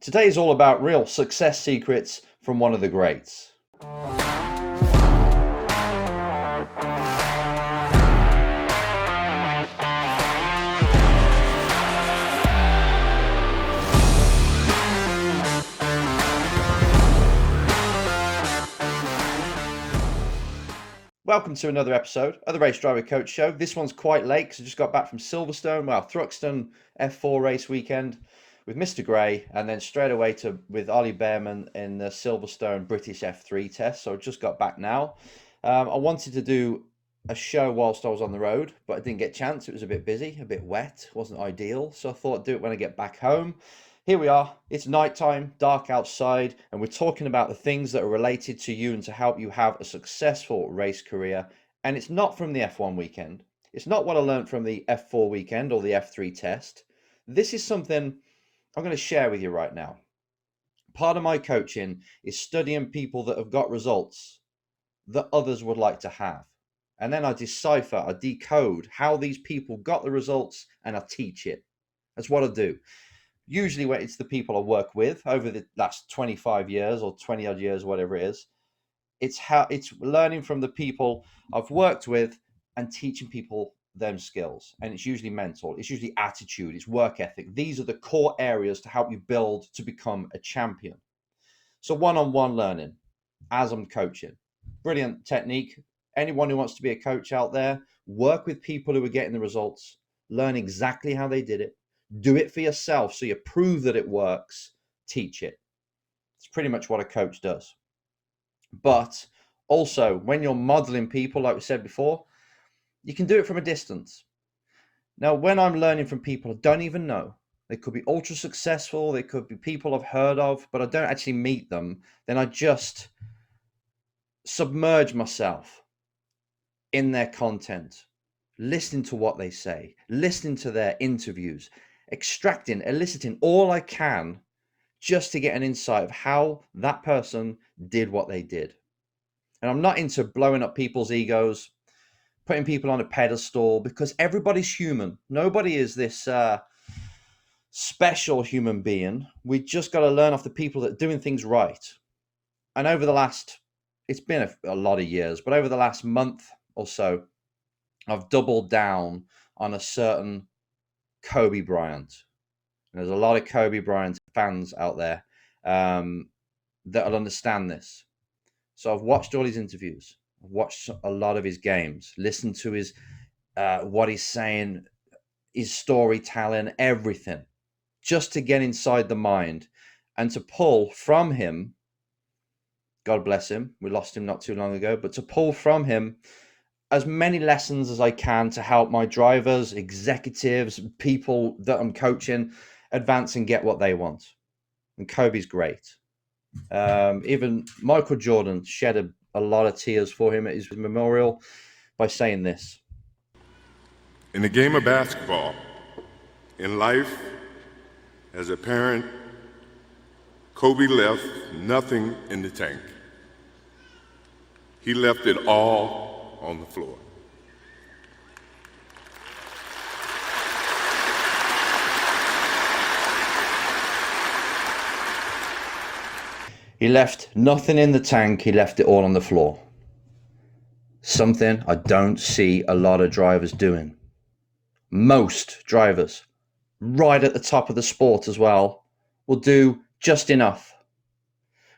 Today is all about real success secrets from one of the greats. Welcome to another episode of the Race Driver Coach Show. This one's quite late because I just got back from Silverstone, Thruxton F4 race weekend with Mr. Gray, and then straight away with Ollie Behrman in the Silverstone British F3 test. So I just got back now. I wanted to do a show whilst I was on the road, but I didn't get a chance. It was a bit busy, a bit wet, wasn't ideal. So I thought I'd do it when I get back home. Here we are. It's nighttime, dark outside, and we're talking about the things that are related to you and to help you have a successful race career. And it's not from the F1 weekend. It's not what I learned from the F4 weekend or the F3 test. This is something I'm going to share with you right now. Part of my coaching is studying people that have got results that others would like to have. And then I decipher, I decode how these people got the results, and I teach it. That's what I do. Usually when it's the people I work with over the last 25 years or 20 odd years, whatever it is, it's learning from the people I've worked with and teaching people them skills. And it's usually mental, it's usually attitude, it's work ethic. These are the core areas to help you build to become a champion. So one-on-one learning as I'm coaching, brilliant technique. Anyone who wants to be a coach out there, work with people who are getting the results, learn exactly how they did it. Do it for yourself so you prove that it works. Teach it. It's pretty much what a coach does. But also, when you're modeling people, like we said before, you can do it from a distance. Now, when I'm learning from people I don't even know, they could be ultra successful, they could be people I've heard of, but I don't actually meet them, then I just submerge myself in their content, listening to what they say, listening to their interviews, eliciting all I can just to get an insight of how that person did what they did. And I'm not into blowing up people's egos, putting people on a pedestal, because everybody's human. Nobody is this special human being. We just got to learn off the people that are doing things right. And over the last, it's been a lot of years, but over the last month or so, I've doubled down on a certain Kobe Bryant. And there's a lot of Kobe Bryant fans out there that'll understand this. So I've watched all his interviews. I've watched a lot of his games, listened to his what he's saying, his storytelling, everything, just to get inside the mind and to pull from him. God bless him. We lost him not too long ago, but to pull from him as many lessons as I can to help my drivers, executives, people that I'm coaching advance and get what they want. And Kobe's great. Even Michael Jordan shed a lot of tears for him at his memorial by saying this. In the game of basketball, in life, as a parent, Kobe left nothing in the tank. He left it all on the floor. He left nothing in the tank, he left it all on the floor. Something I don't see a lot of drivers doing. Most drivers, right at the top of the sport as well, will do just enough.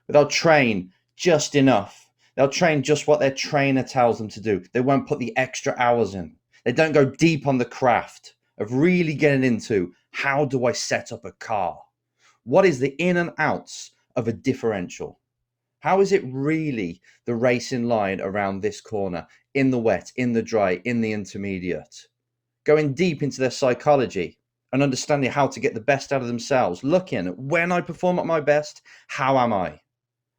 They'll train just enough. They'll train just what their trainer tells them to do. They won't put the extra hours in. They don't go deep on the craft of really getting into, how do I set up a car? What is the in and outs of a differential? How is it really the racing line around this corner, in the wet, in the dry, in the intermediate? Going deep into their psychology and understanding how to get the best out of themselves. Looking at, when I perform at my best, how am I?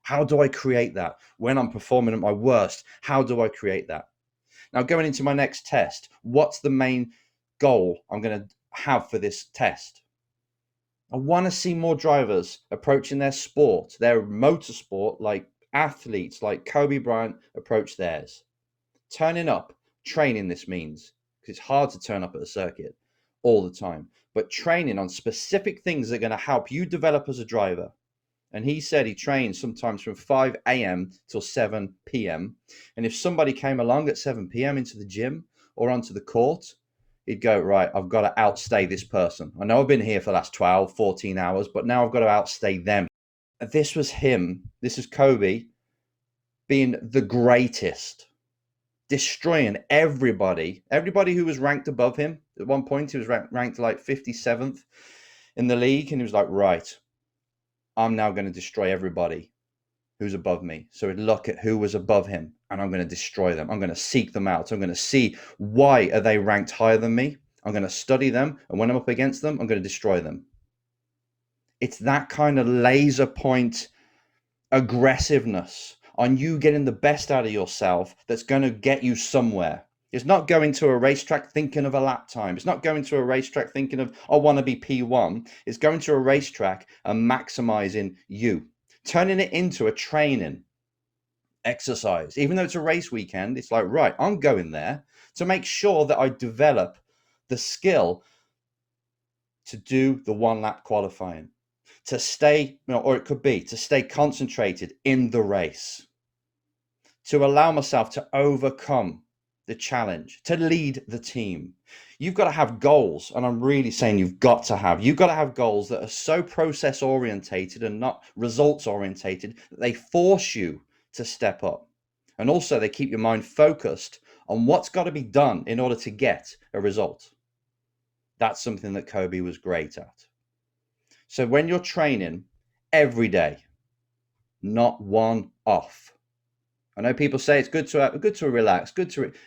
How do I create that? When I'm performing at my worst, how do I create that? Now, going into my next test, what's the main goal I'm going to have for this test? I want to see more drivers approaching their sport, their motorsport, like athletes like Kobe Bryant approach theirs. Turning up, training, this means, because it's hard to turn up at a circuit all the time. but training on specific things that are going to help you develop as a driver. And he said he trained sometimes from 5 a.m. till 7 p.m. And if somebody came along at 7 p.m. into the gym or onto the court, he'd go, right, I've got to outstay this person. I know I've been here for the last 12, 14 hours, but now I've got to outstay them. This was him. This is Kobe being the greatest, destroying everybody who was ranked above him. At one point, he was ranked like 57th in the league. And he was like, right, I'm now going to destroy everybody who's above me. So he'd look at who was above him and I'm going to destroy them. I'm going to seek them out. I'm going to see why are they ranked higher than me. I'm going to study them. And when I'm up against them, I'm going to destroy them. It's that kind of laser point aggressiveness on you getting the best out of yourself that's going to get you somewhere. It's not going to a racetrack thinking of a lap time. It's not going to a racetrack thinking of, I want to be P1. It's going to a racetrack and maximizing you, turning it into a training exercise. Even though it's a race weekend, it's like, right, I'm going there to make sure that I develop the skill to do the one lap qualifying, to stay, or it could be to stay concentrated in the race, to allow myself to overcome the challenge, to lead the team. You've got to have goals. And I'm really saying you've got to have goals that are so process orientated and not results orientated that they force you to step up. And also they keep your mind focused on what's got to be done in order to get a result. That's something that Kobe was great at. So when you're training every day, not one off. I know people say it's good to relax,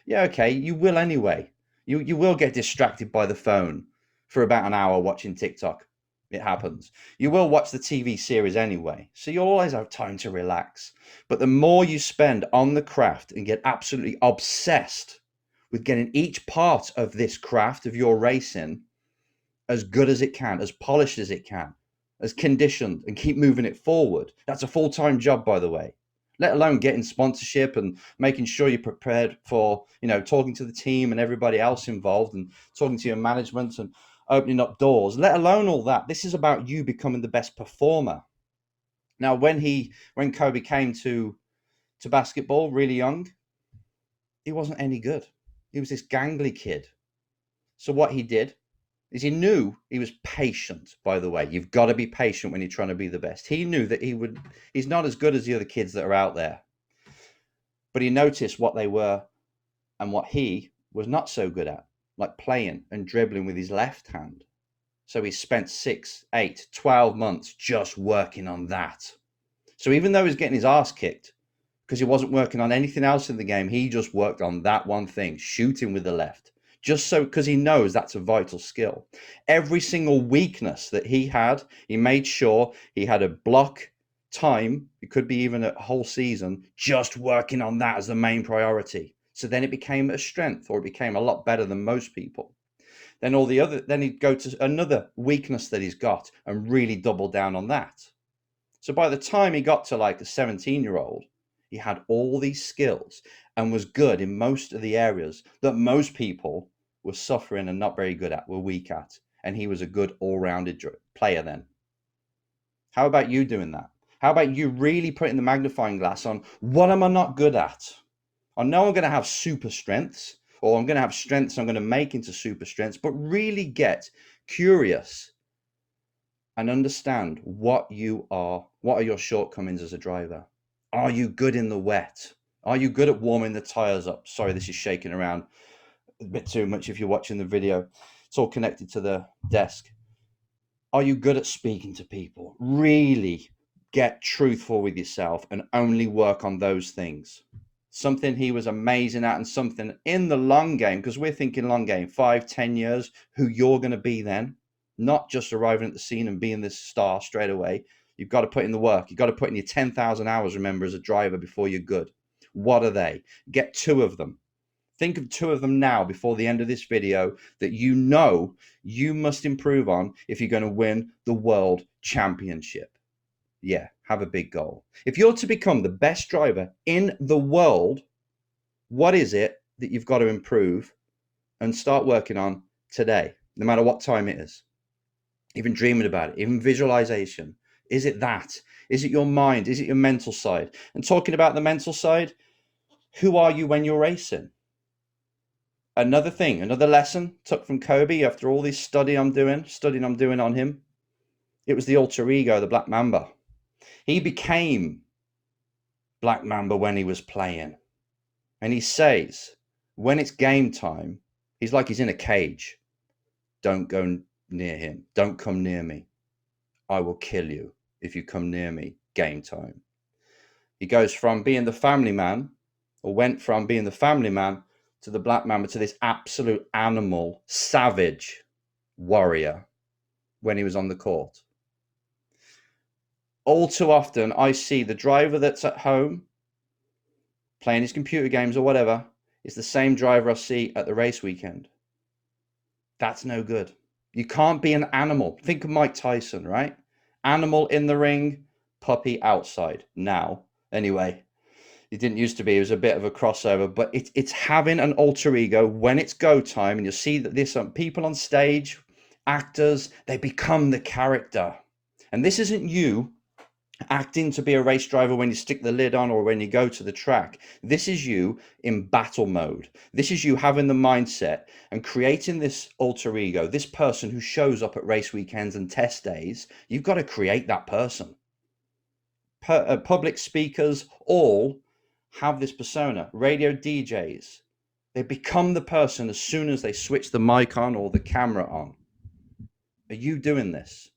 yeah, okay, you will anyway. You will get distracted by the phone for about an hour watching TikTok. It happens. You will watch the TV series anyway, so you'll always have time to relax. But the more you spend on the craft and get absolutely obsessed with getting each part of this craft of your racing as good as it can, as polished as it can, as conditioned, and keep moving it forward. That's a full-time job, by the way, let alone getting sponsorship and making sure you're prepared for, talking to the team and everybody else involved and talking to your management and opening up doors, let alone all that. This is about you becoming the best performer. Now, when Kobe came to basketball really young, he wasn't any good. He was this gangly kid. So what he did is he knew he was patient, by the way. You've got to be patient when you're trying to be the best. He knew that he's not as good as the other kids that are out there. But he noticed what they were and what he was not so good at, like playing and dribbling with his left hand. So he spent 6, 8, 12 months just working on that. So even though he was getting his ass kicked because he wasn't working on anything else in the game, he just worked on that one thing, shooting with the left. Just so, because he knows that's a vital skill. Every single weakness that he had, he made sure he had a block time. It could be even a whole season, just working on that as the main priority. So then it became a strength, or it became a lot better than most people. Then he'd go to another weakness that he's got and really double down on that. So by the time he got to like a 17-year-old, he had all these skills and was good in most of the areas that most people were suffering and not very good at, were weak at. And he was a good all-rounded player then. How about you doing that? How about you really putting the magnifying glass on, what am I not good at? I know I'm going to have super strengths, or I'm going to have strengths I'm going to make into super strengths, but really get curious and understand what are your shortcomings as a driver. Are you good in the wet? Are you good at warming the tires up? Sorry, this is shaking around a bit too much if you're watching the video. It's all connected to the desk. Are you good at speaking to people? Really get truthful with yourself and only work on those things. Something he was amazing at, and something in the long game, because we're thinking long game, 5, 10 years, who you're going to be then, not just arriving at the scene and being this star straight away. You've got to put in the work. You've got to put in your 10,000 hours, remember, as a driver before you're good. What are they? Get 2 of them. Think of 2 of them now before the end of this video that you must improve on if you're going to win the world championship. Yeah, have a big goal. If you're to become the best driver in the world, what is it that you've got to improve and start working on today, no matter what time it is? even dreaming about it, even visualization. Is it that? Is it your mind? Is it your mental side? And talking about the mental side, who are you when you're racing? Another thing, another lesson took from Kobe after all this studying I'm doing on him. It was the alter ego, the Black Mamba. He became Black Mamba when he was playing. And he says, when it's game time, he's like he's in a cage. Don't go near him. Don't come near me. I will kill you if you come near me. Game time. He goes from being the family man, or went from being the family man to the Black Mamba, to this absolute animal, savage warrior when he was on the court. All too often, I see the driver that's at home playing his computer games or whatever is the same driver I see at the race weekend. That's no good. You can't be an animal. Think of Mike Tyson, right? Animal in the ring, puppy outside. Now, anyway, it didn't used to be. It was a bit of a crossover, but it's having an alter ego when it's go time. And you'll see that there's some people on stage, actors, they become the character. And this isn't you acting to be a race driver when you stick the lid on or when you go to the track. This is you in battle mode. This is you having the mindset and creating this alter ego, this person who shows up at race weekends and test days. You've got to create that person. Public speakers all have this persona. Radio DJs, they become the person as soon as they switch the mic on or the camera on. Are you doing this?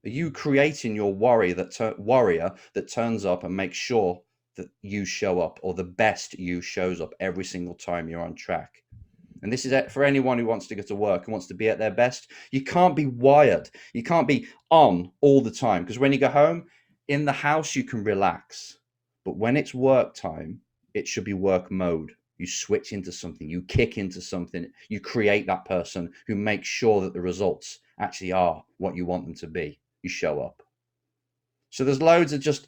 Are you creating your warrior that turns up and makes sure that you show up, or the best you shows up every single time you're on track? And this is it for anyone who wants to go to work and wants to be at their best. You can't be wired. You can't be on all the time, because when you go home, in the house, you can relax. But when it's work time, it should be work mode. You switch into something, you kick into something, you create that person who makes sure that the results actually are what you want them to be. You show up. So there's loads of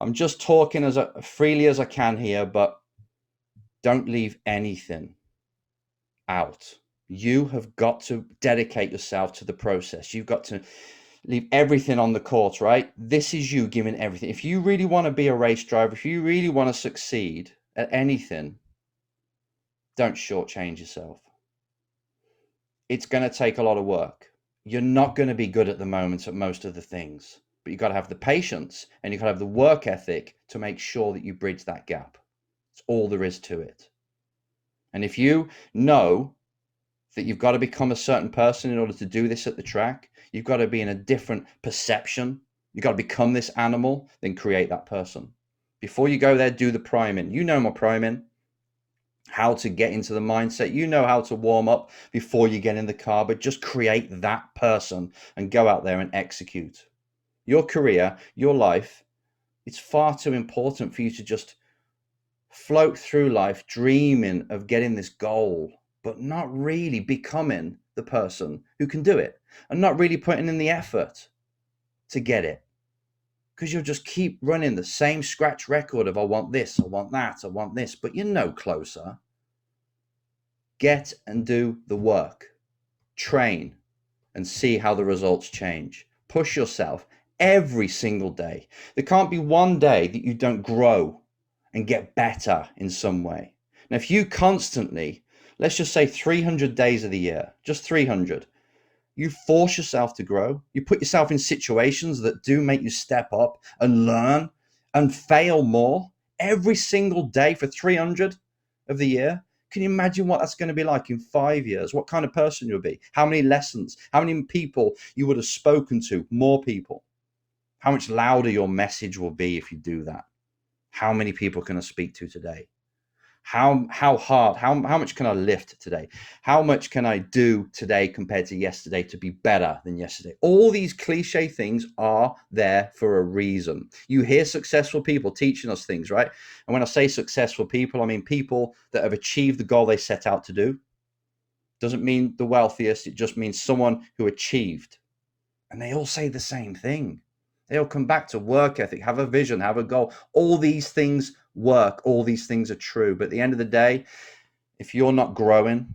I'm just talking as freely as I can here, but don't leave anything out. You have got to dedicate yourself to the process. You've got to leave everything on the court, right? This is you giving everything. If you really want to be a race driver, if you really want to succeed at anything, don't shortchange yourself. It's going to take a lot of work. You're not going to be good at the moment at most of the things, but you've got to have the patience and you've got to have the work ethic to make sure that you bridge that gap. It's all there is to it. And if you know that you've got to become a certain person in order to do this at the track, you've got to be in a different perception, you've got to become this animal, then create that person. Before you go there, do the priming. You know my priming. How to get into the mindset. You know how to warm up before you get in the car, but just create that person and go out there and execute. Your career, your life, it's far too important for you to just float through life dreaming of getting this goal, but not really becoming the person who can do it and not really putting in the effort to get it. Because you'll just keep running the same scratch record of I want this, I want that, I want this, but you're no closer. Get and do the work. Train and see how the results change. Push yourself every single day. There can't be one day that you don't grow and get better in some way. Now, if you constantly, let's just say 300 days of the year, just 300, you force yourself to grow. You put yourself in situations that do make you step up and learn and fail more every single day for 300 of the year. Can you imagine what that's going to be like in 5 years? What kind of person you'll be? How many lessons? How many people you would have spoken to? More people. How much louder your message will be if you do that? How many people can I speak to today? How hard, how much can I lift today? How much can I do today compared to yesterday to be better than yesterday? All these cliche things are there for a reason. You hear successful people teaching us things, right? And when I say successful people, I mean people that have achieved the goal they set out to do. Doesn't mean the wealthiest, it just means someone who achieved. And they all say the same thing. They all come back to work ethic, have a vision, have a goal. All these things work. All these things are true. But at the end of the day, if you're not growing,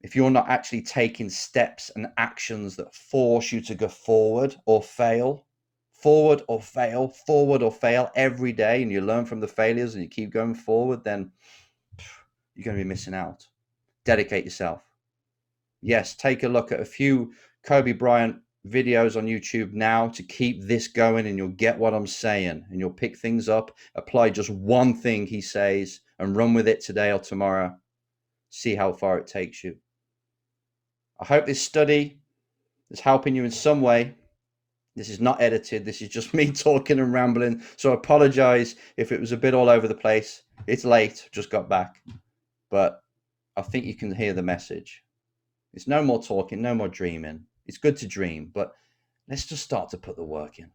if you're not actually taking steps and actions that force you to go forward or fail, forward or fail every day, and you learn from the failures and you keep going forward, then you're going to be missing out. Dedicate yourself. Yes, take a look at a few Kobe Bryant videos on YouTube now to keep this going, and you'll get what I'm saying, and you'll pick things up, apply just one thing he says, and run with it today or tomorrow. See how far it takes you. I hope this study is helping you in some way. This is not edited. This is just me talking and rambling. So I apologize if it was a bit all over the place. It's late, just got back. But I think you can hear the message. It's no more talking, no more dreaming. It's good to dream, but let's just start to put the work in.